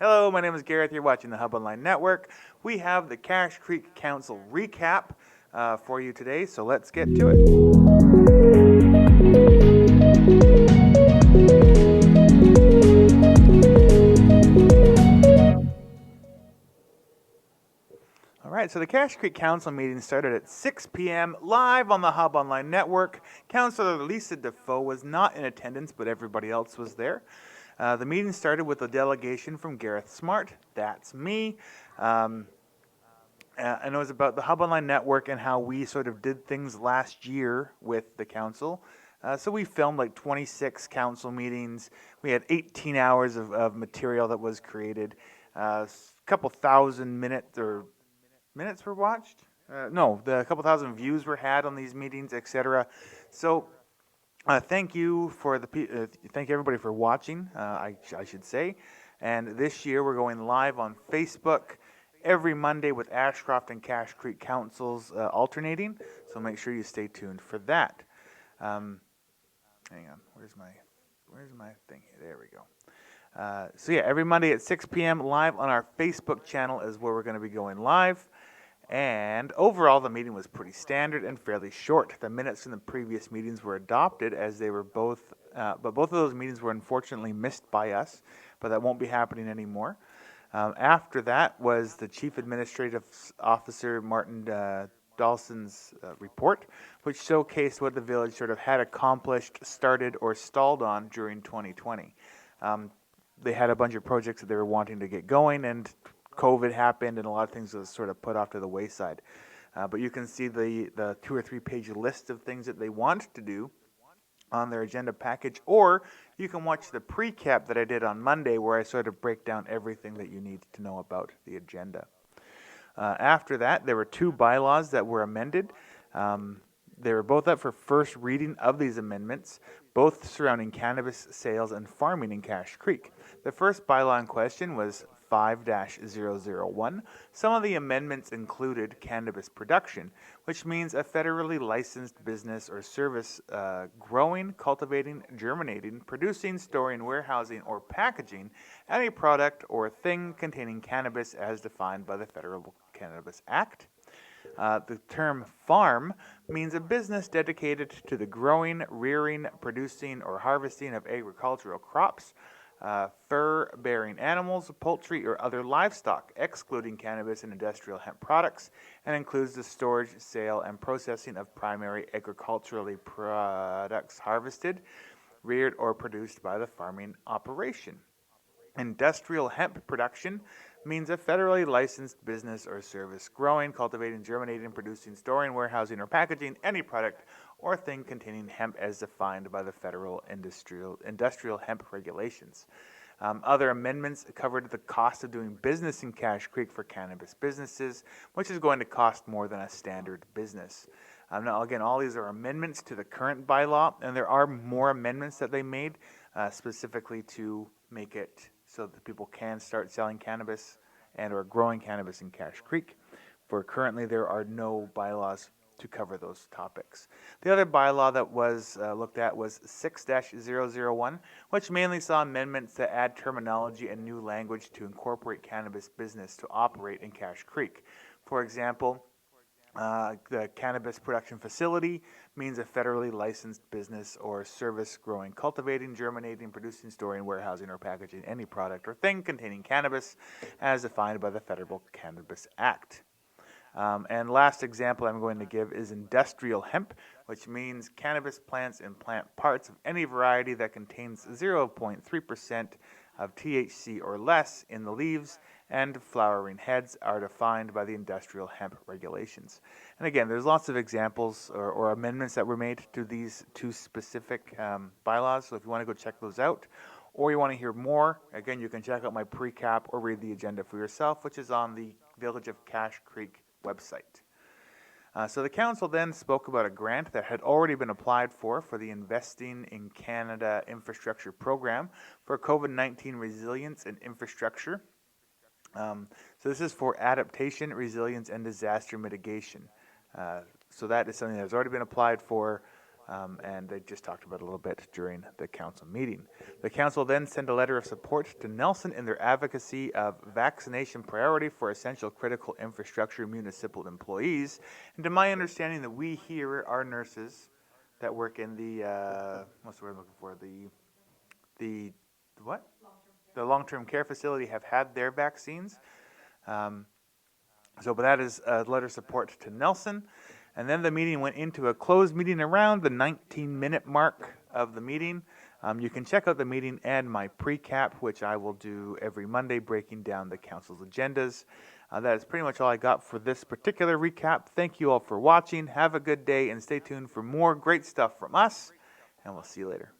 Hello, my name is Gareth. You're watching the Hub Online Network. We have the Cache Creek Council recap for you today, so let's get to it. All right, so the Cache Creek Council meeting started at 6 p.m. live on the Hub Online Network. Councillor Lisa Defoe was not in attendance, but everybody else was there. The meeting started with a delegation from Gareth Smart, that's me, and it was about the Hub Online Network and how we sort of did things last year with the council. So we filmed like 26 council meetings. We had 18 hours of material that was created. A couple thousand minutes were watched. The couple thousand views were had on these meetings, etc. So thank you for thank everybody for watching. I should say, and this year we're going live on Facebook every Monday with Ashcroft and Cache Creek councils alternating. So make sure you stay tuned for that. Hang on, where's my thing? There we go. So yeah, every Monday at 6 p.m. live on our Facebook channel is where we're going to be going live. And overall, the meeting was pretty standard and fairly short. The minutes from the previous meetings were adopted as they were both, but both of those meetings were unfortunately missed by us, but that won't be happening anymore. After that was the Chief Administrative Officer, Martin Dawson's report, which showcased what the village sort of had accomplished, started, or stalled on during 2020. They had a bunch of projects that they were wanting to get going, and COVID happened, and a lot of things was sort of put off to the wayside. But you can see the 2 or 3 page list of things that they want to do on their agenda package, or you can watch the pre-cap that I did on Monday where I sort of break down everything that you need to know about the agenda. After that, there were 2 bylaws that were amended. They were both up for first reading of these amendments, both surrounding cannabis sales and farming in Cache Creek. The first bylaw in question was 5-001. Some of the amendments included cannabis production, which means a federally licensed business or service growing, cultivating, germinating, producing, storing, warehousing, or packaging any product or thing containing cannabis as defined by the Federal Cannabis Act. The term farm means a business dedicated to the growing, rearing, producing, or harvesting of agricultural crops, fur-bearing animals, poultry, or other livestock, excluding cannabis and industrial hemp products, and includes the storage, sale, and processing of primary agriculturally products harvested, reared, or produced by the farming operation. Industrial hemp production means a federally licensed business or service growing, cultivating, germinating, producing, storing, warehousing, or packaging any product or thing containing hemp as defined by the Federal Industrial Hemp Regulations. Other amendments covered the cost of doing business in Cache Creek for cannabis businesses, which is going to cost more than a standard business. Now, again, all these are amendments to the current bylaw, and there are more amendments that they made specifically to make it so that people can start selling cannabis and or growing cannabis in Cache Creek. For currently, there are no bylaws to cover those topics. The other bylaw that was looked at was 6-001, which mainly saw amendments to add terminology and new language to incorporate cannabis business to operate in Cache Creek. For example, the cannabis production facility means a federally licensed business or service growing, cultivating, germinating, producing, storing, warehousing, or packaging any product or thing containing cannabis as defined by the Federal Cannabis Act. And last example I'm going to give is industrial hemp, which means cannabis plants and plant parts of any variety that contains 0.3% of THC or less in the leaves and flowering heads are defined by the Industrial Hemp Regulations. And again, there's lots of examples or amendments that were made to these 2 specific bylaws, so if you want to go check those out, or you want to hear more, again, you can check out my pre-cap or read the agenda for yourself, which is on the Village of Cache Creek website. So the council then spoke about a grant that had already been applied for the Investing in Canada Infrastructure Program for COVID-19 resilience and infrastructure. So this is for adaptation, resilience, and disaster mitigation. So that is something that has already been applied for. and they just talked about it a little bit during the council meeting. The council then sent a letter of support to Nelson in their advocacy of vaccination priority for essential critical infrastructure municipal employees. And to my understanding, that we here are nurses that work in the what's the word I'm looking for? The what? The long-term care facility have had their vaccines. But that is a letter of support to Nelson. And then the meeting went into a closed meeting around the 19-minute mark of the meeting. You can check out the meeting and my pre-cap, which I will do every Monday, breaking down the council's agendas. That is pretty much all I got for this particular recap. Thank you all for watching. Have a good day and stay tuned for more great stuff from us, and we'll see you later.